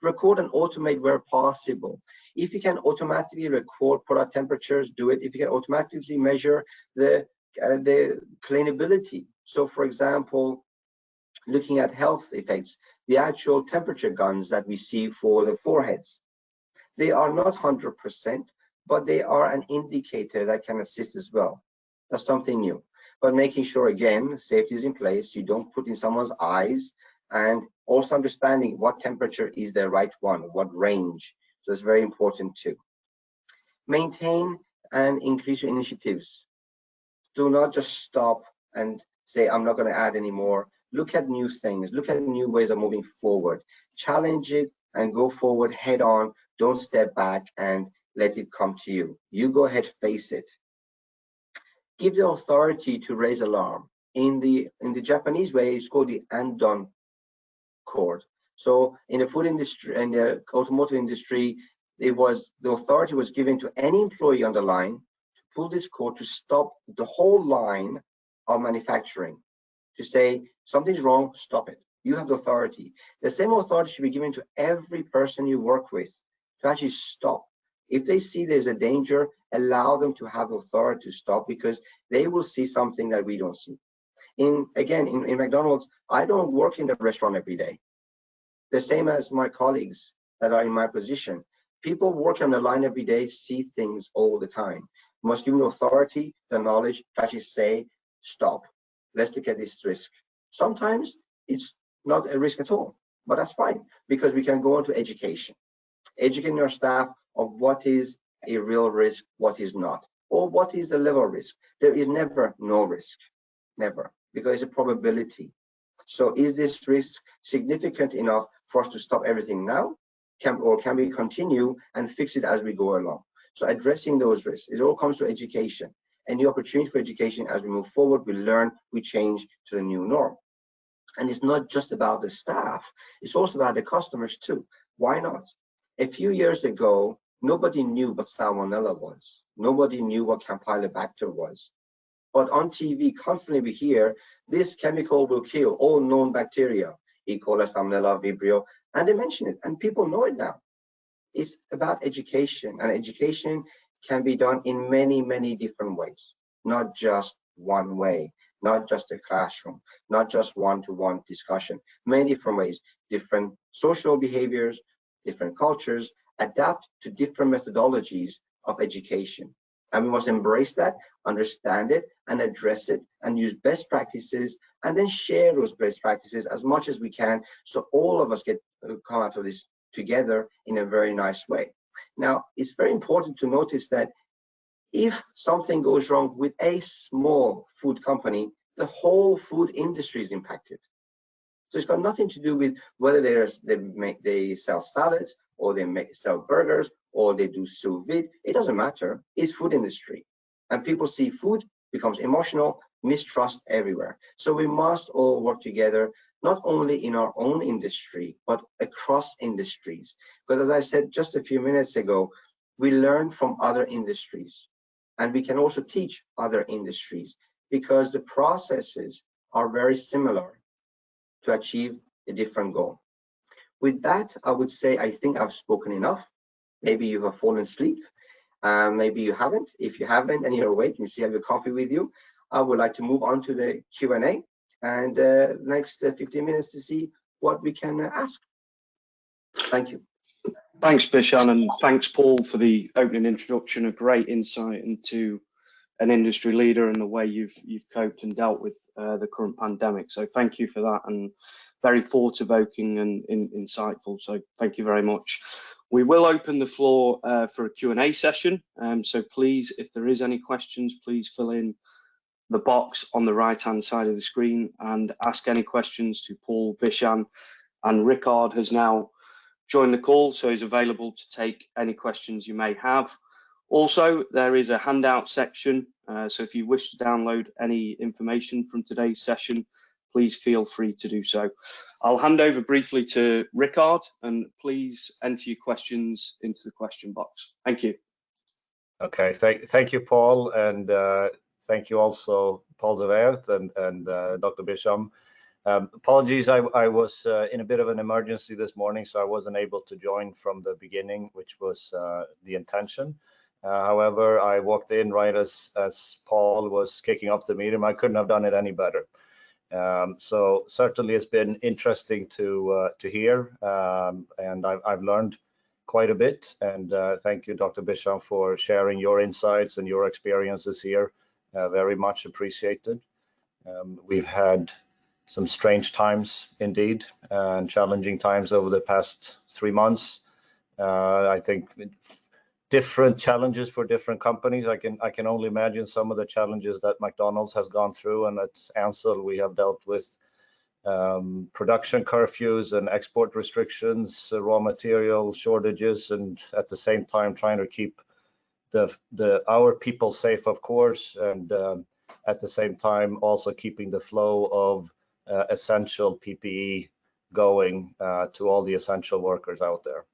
Record and automate where possible. If you can automatically record product temperatures, do it. If you can automatically measure the cleanability. So for example, looking at health effects, the actual temperature guns that we see for the foreheads, they are not 100%, but they are an indicator that can assist as well. That's something new. But making sure, again, safety is in place, you don't put in someone's eyes, and also understanding what temperature is the right one, what range. So it's very important too. Maintain and increase your initiatives. Do not just stop and say, I'm not going to add any more. Look at new things, look at new ways of moving forward. Challenge it and go forward head on. Don't step back and let it come to you. You go ahead, face it. Give the authority to raise alarm. In the Japanese way, it's called the andon cord. So in the food industry and the automotive industry, the authority was given to any employee on the line to pull this cord to stop the whole line of manufacturing. To say something's wrong, stop it. You have the authority. The same authority should be given to every person you work with to actually stop. If they see there's a danger, allow them to have authority to stop, because they will see something that we don't see. In McDonald's, I don't work in the restaurant every day. The same as my colleagues that are in my position. People work on the line every day, see things all the time. You must give them authority, the knowledge to actually say, stop. Let's look at this risk. Sometimes it's not a risk at all, but that's fine, because we can go into education. Educating our staff of what is a real risk, what is not, or what is the level of risk. There is never no risk, never, because it's a probability. So is this risk significant enough for us to stop everything now? Can we continue and fix it as we go along? So addressing those risks, it all comes to education. And the opportunity for education as we move forward, we learn, we change to the new norm. And it's not just about the staff, it's also about the customers too. Why not? A few years ago, nobody knew what salmonella was. Nobody knew what Campylobacter was. But on TV, constantly we hear this chemical will kill all known bacteria, E. coli, Salmonella, Vibrio, and they mention it, and people know it now. It's about education, and education can be done in many, many different ways, not just one way, not just a classroom, not just one-to-one discussion, many different ways, different social behaviors, different cultures, adapt to different methodologies of education. And we must embrace that, understand it, and address it, and use best practices, and then share those best practices as much as we can, so all of us come out of this together in a very nice way. Now, it's very important to notice that if something goes wrong with a small food company, the whole food industry is impacted. So it's got nothing to do with whether they sell salads or they sell burgers or they do sous vide. It doesn't matter. It's food industry, and people see food becomes emotional, mistrust everywhere. So we must all work together, not only in our own industry but across industries. Because as I said just a few minutes ago, we learn from other industries, and we can also teach other industries because the processes are very similar to achieve a different goal. With that, I would say I think I've spoken enough. Maybe you have fallen asleep. Maybe you haven't. If you haven't and you're awake and you still have your coffee with you, I would like to move on to the Q&A and next 15 minutes to see what we can ask. Thank you. Thanks, Bachand, and thanks, Paul, for the opening introduction. A great insight into an industry leader and the way you've coped and dealt with the current pandemic. So thank you for that, and very thought-evoking and insightful. So thank you very much. We will open the floor for a Q&A session. So please, if there is any questions, please fill in the box on the right-hand side of the screen and ask any questions to Paul, Bachand, and Rickard has now joined the call, so he's available to take any questions you may have. Also, there is a handout section, so if you wish to download any information from today's session, please feel free to do so. I'll hand over briefly to Rickard, and please enter your questions into the question box. Thank you. Okay, thank you, Paul, and thank you also, Paul de Weert and Dr. Bachand. Apologies, I was in a bit of an emergency this morning, so I wasn't able to join from the beginning, which was the intention. However, I walked in right as Paul was kicking off the meeting. I couldn't have done it any better. So certainly it's been interesting to hear, and I've learned quite a bit. And thank you, Dr. Bachand, for sharing your insights and your experiences here. Very much appreciated. We've had some strange times indeed, and challenging times over the past 3 months. I think different challenges for different companies. I can only imagine some of the challenges that McDonald's has gone through, and at Ansell we have dealt with production curfews and export restrictions, raw material shortages, and at the same time trying to keep our people safe, of course, and at the same time also keeping the flow of essential PPE going to all the essential workers out there.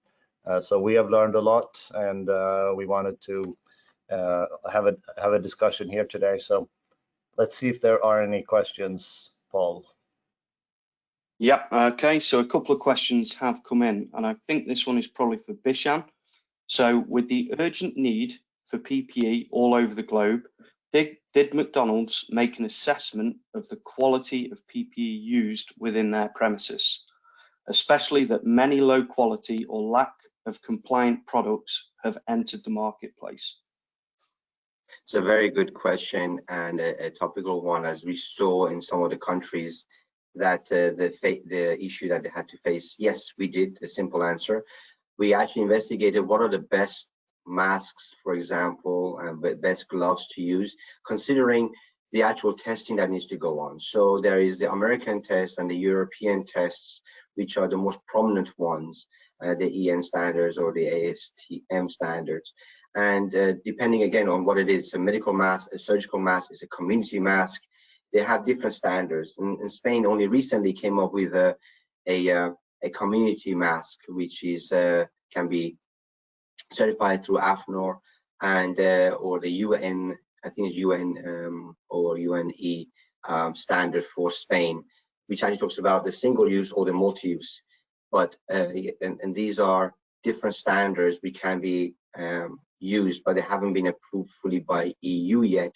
So we have learned a lot, and we wanted to have a discussion here today. So let's see if there are any questions, Paul. Yeah, okay, so a couple of questions have come in, and I think this one is probably for Bachand. So with the urgent need for PPE all over the globe, did McDonald's make an assessment of the quality of PPE used within their premises, especially that many low quality or lack of compliant products have entered the marketplace? It's a very good question and a topical one, as we saw in some of the countries that the issue that they had to face. Yes, we did. A simple answer. We actually investigated what are the best masks, for example, and best gloves to use, considering the actual testing that needs to go on. So there is the American test and the European tests, which are the most prominent ones, the EN standards or the ASTM standards. And depending again on what it is, a medical mask, a surgical mask, is a community mask, they have different standards. In Spain only recently came up with a community mask, which is can be certified through AFNOR and or the UN, I think it's UN or UNE standard for Spain, which actually talks about the single use or the multi-use. But and these are different standards which can be used, but they haven't been approved fully by EU yet,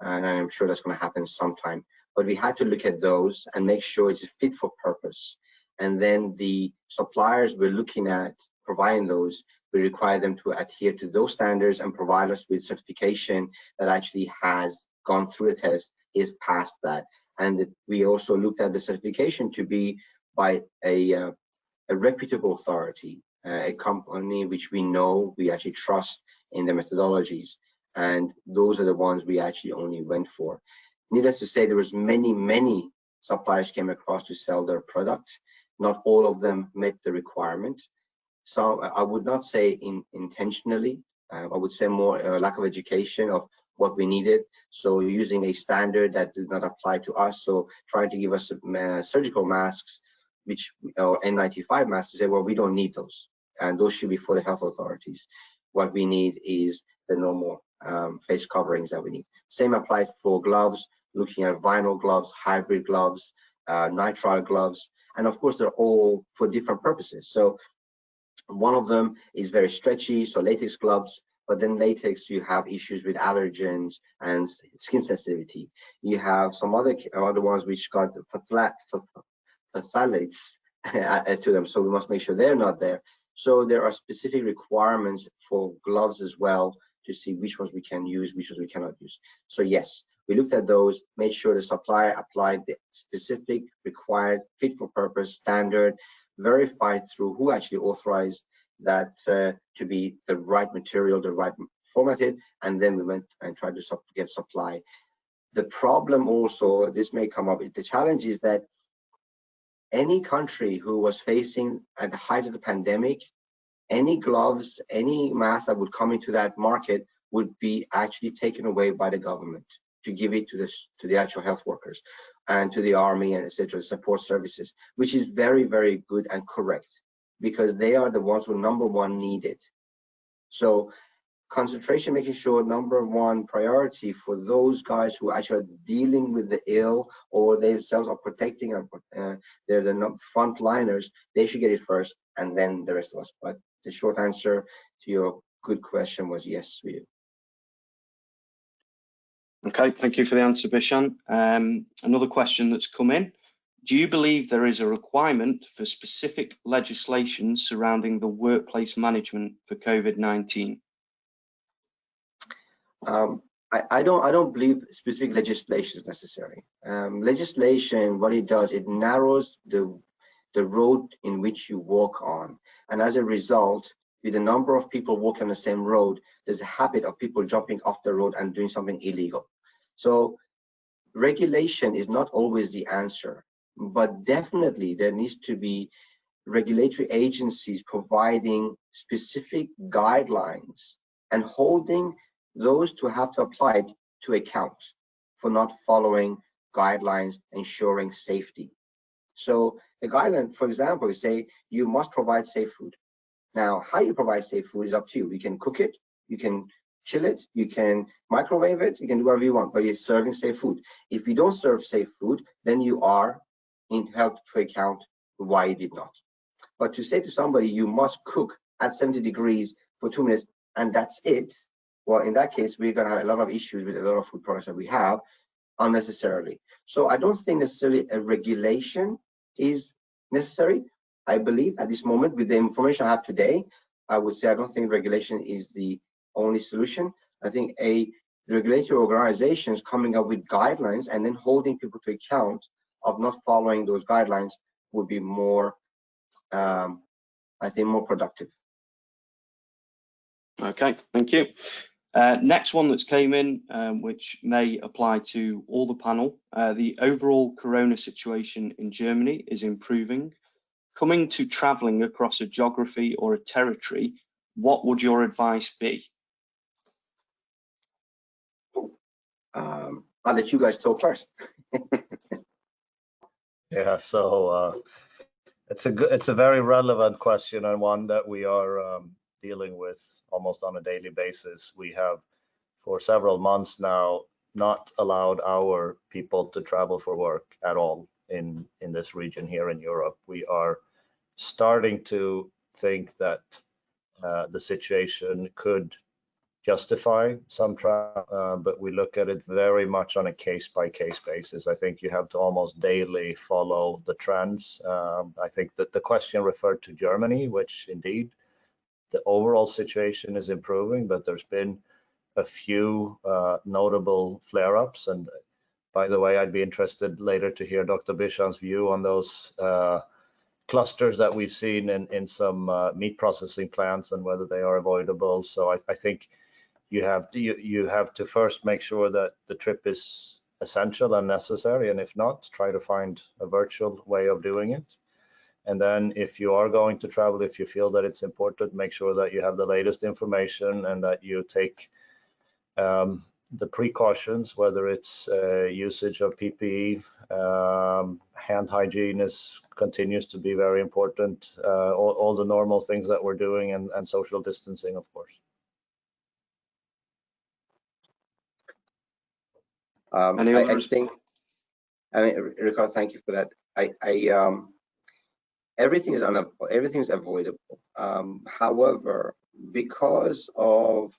and I'm sure that's going to happen sometime. But we had to look at those and make sure it's fit for purpose. And then the suppliers we're looking at providing those, we require them to adhere to those standards and provide us with certification that actually has gone through a test, is past that. And we also looked at the certification to be by a reputable authority, a company which we know, we actually trust in the methodologies. and those are the ones we actually only went for. Needless to say, there was many suppliers came across to sell their product. Not all of them met the requirement. So I would not say intentionally. I would say more lack of education of what we needed. So using a standard that did not apply to us. So trying to give us surgical masks, which N95 masks, to say, well, we don't need those, and those should be for the health authorities. What we need is the normal face coverings that we need. Same applied for gloves. Looking at vinyl gloves, hybrid gloves, nitrile gloves, and of course they're all for different purposes. So one of them is very stretchy, so latex gloves, but then latex you have issues with allergens and skin sensitivity. You have some other ones which got phthalates to them, so we must make sure they're not there. So there are specific requirements for gloves as well to see which ones we can use, which ones we cannot use. So yes, we looked at those, made sure the supplier applied the specific required fit for purpose standard, verified through who actually authorized that to be the right material, the right formatted, and then we went and tried to get supply. The problem also, this may come up, the challenge is that any country who was facing at the height of the pandemic, any gloves, any mask that would come into that market would be actually taken away by the government to give it to the actual health workers and to the army and etc. support services, which is very, very good and correct, because they are the ones who number one need it. So concentration, making sure number one priority for those guys who actually are dealing with the ill or they themselves are protecting, they're the frontliners, they should get it first and then the rest of us. But the short answer to your good question was yes, we do. Okay, thank you for the answer, Bachand. Another question that's come in. Do you believe there is a requirement for specific legislation surrounding the workplace management for COVID-19? I don't believe specific legislation is necessary. Legislation, what it does, it narrows the road in which you walk on. And as a result, with the number of people walking on the same road, there's a habit of people jumping off the road and doing something illegal. So regulation is not always the answer, but definitely there needs to be regulatory agencies providing specific guidelines and holding those to have to apply it to account for not following guidelines, ensuring safety. So the guideline, for example, is say you must provide safe food. Now, how you provide safe food is up to you. You can cook it, you can chill it, you can microwave it, you can do whatever you want, but you're serving safe food. If you don't serve safe food, then you are held to account why you did not. But to say to somebody, you must cook at 70 degrees for 2 minutes, and that's it, well, in that case, we're going to have a lot of issues with a lot of food products that we have unnecessarily. So I don't think necessarily a regulation is necessary. I believe at this moment, with the information I have today, I would say I don't think regulation is the only solution. I think a regulatory organizations coming up with guidelines and then holding people to account of not following those guidelines would be more, I think, more productive. Okay, thank you. Next one that's came in, which may apply to all the panel. The overall corona situation in Germany is improving. Coming to traveling across a geography or a territory, what would your advice be? I'll let you guys talk first. Yeah, so it's a very relevant question and one that we are dealing with almost on a daily basis. We have for several months now not allowed our people to travel for work at all in this region here in Europe. We are starting to think that the situation could justify some travel, but we look at it very much on a case-by-case basis. I think you have to almost daily follow the trends. I think that the question referred to Germany, which indeed the overall situation is improving, but there's been a few notable flare-ups. And by the way, I'd be interested later to hear Dr. Bachand's view on those clusters that we've seen in some meat processing plants and whether they are avoidable. So I think you have to first make sure that the trip is essential and necessary, and if not, try to find a virtual way of doing it. And then if you are going to travel, if you feel that it's important, make sure that you have the latest information and that you take the precautions, whether it's usage of PPE, hand hygiene continues to be very important, all the normal things that we're doing, and social distancing, of course. I think, I mean, Ricardo, thank you for that. Everything is avoidable. However, because of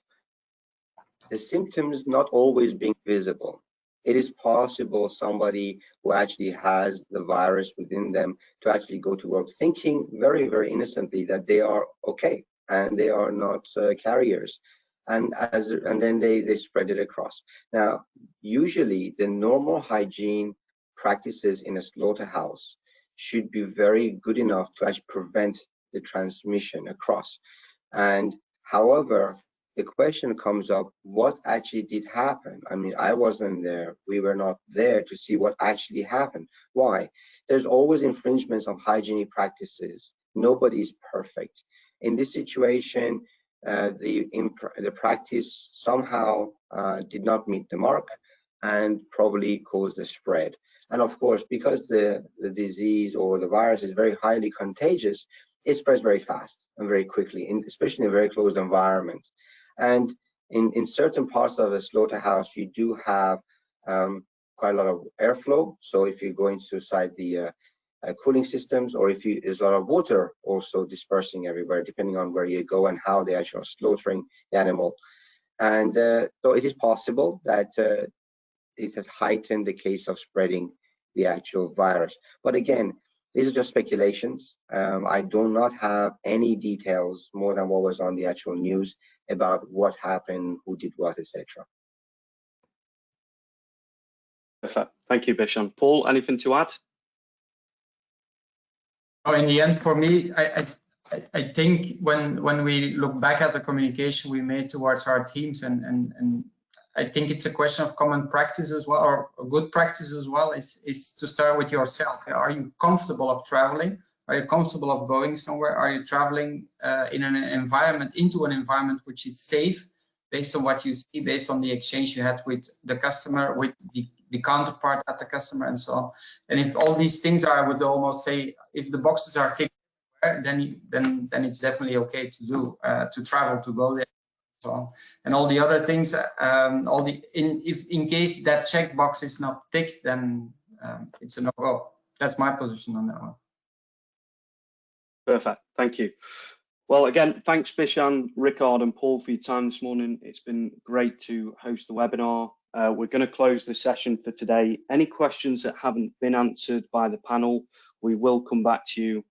the symptoms not always being visible, it is possible somebody who actually has the virus within them to actually go to work thinking very, very innocently that they are okay and they are not carriers. And then they spread it across. Now, usually the normal hygiene practices in a slaughterhouse should be very good enough to actually prevent the transmission across. And however, the question comes up, what actually did happen? I mean, I wasn't there. We were not there to see what actually happened. Why? There's always infringements of hygienic practices. Nobody is perfect. In this situation, the practice somehow did not meet the mark and probably caused a spread. And of course, because the disease or the virus is very highly contagious, it spreads very fast and very quickly, especially in a very closed environment. And in certain parts of the slaughterhouse, you do have quite a lot of airflow. So if you go inside the cooling systems, or if there's a lot of water also dispersing everywhere, depending on where you go and how they actually are slaughtering the animal. And so it is possible that it has heightened the case of spreading the actual virus. But again, these are just speculations. I do not have any details more than what was on the actual news about what happened, who did what, etc. Perfect. Thank you, Bachand. Paul, anything to add? Oh, in the end, for me, I think when we look back at the communication we made towards our teams, and I think it's a question of common practice as well, or good practice as well, is to start with yourself. Are you comfortable of traveling? Are you comfortable of going somewhere? Are you traveling into an environment which is safe, based on what you see, based on the exchange you had with the customer, with the counterpart at the customer, and so on. And if all these things are, I would almost say, if the boxes are ticked, then it's definitely okay to do, to travel, to go there, and so on. And all the other things, if in case that checkbox is not ticked, then it's a no-go. That's my position on that one. Perfect. Thank you. Well, again, thanks, Bachand, Rickard, and Paul for your time this morning. It's been great to host the webinar. We're going to close the session for today. Any questions that haven't been answered by the panel, we will come back to you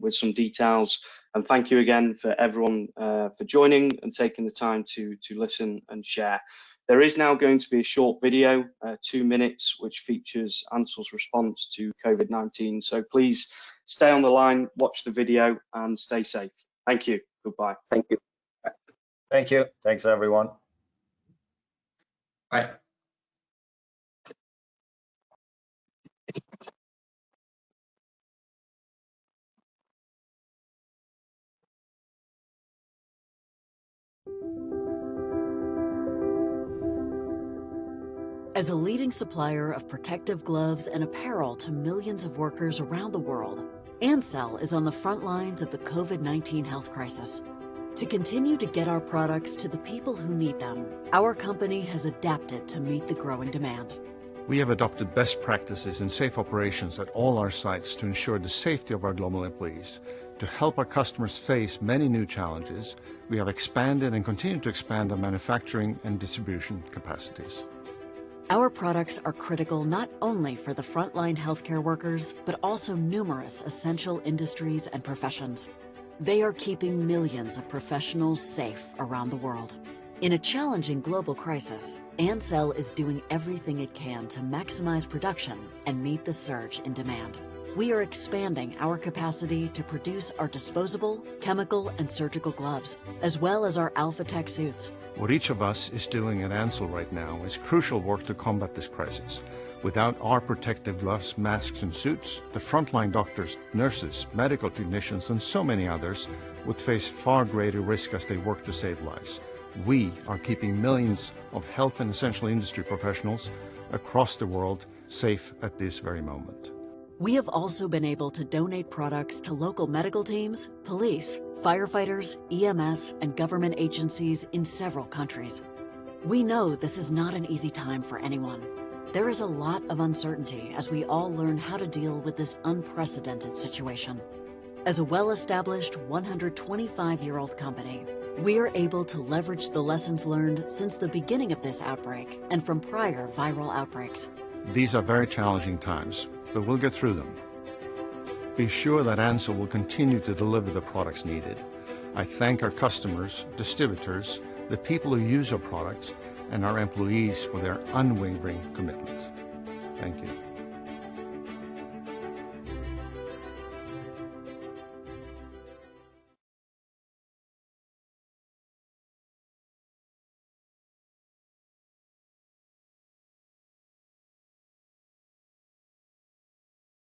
with some details. And thank you again for everyone for joining and taking the time to listen and share. There is now going to be a short video, 2 minutes, which features Ansel's response to COVID-19. So please stay on the line, watch the video, and stay safe. Thank you. Goodbye. Thank you. Thank you. Thanks, everyone. Bye. As a leading supplier of protective gloves and apparel to millions of workers around the world, Ansell is on the front lines of the COVID-19 health crisis. To continue to get our products to the people who need them, our company has adapted to meet the growing demand. We have adopted best practices and safe operations at all our sites to ensure the safety of our global employees. To help our customers face many new challenges, we have expanded and continue to expand our manufacturing and distribution capacities. Our products are critical not only for the frontline healthcare workers, but also numerous essential industries and professions. They are keeping millions of professionals safe around the world. In a challenging global crisis, Ansell is doing everything it can to maximize production and meet the surge in demand. we are expanding our capacity to produce our disposable, chemical, and surgical gloves, as well as our AlphaTech suits. What each of us is doing at Ansell right now is crucial work to combat this crisis. Without our protective gloves, masks, and suits, the frontline doctors, nurses, medical technicians, and so many others would face far greater risk as they work to save lives. We are keeping millions of health and essential industry professionals across the world safe at this very moment. We have also been able to donate products to local medical teams, police, firefighters, EMS, and government agencies in several countries. We know this is not an easy time for anyone. There is a lot of uncertainty as we all learn how to deal with this unprecedented situation. As a well-established 125-year-old company, we are able to leverage the lessons learned since the beginning of this outbreak and from prior viral outbreaks. These are very challenging times, but we'll get through them. Be sure that Ansell will continue to deliver the products needed. I thank our customers, distributors, the people who use our products, and our employees for their unwavering commitment. Thank you.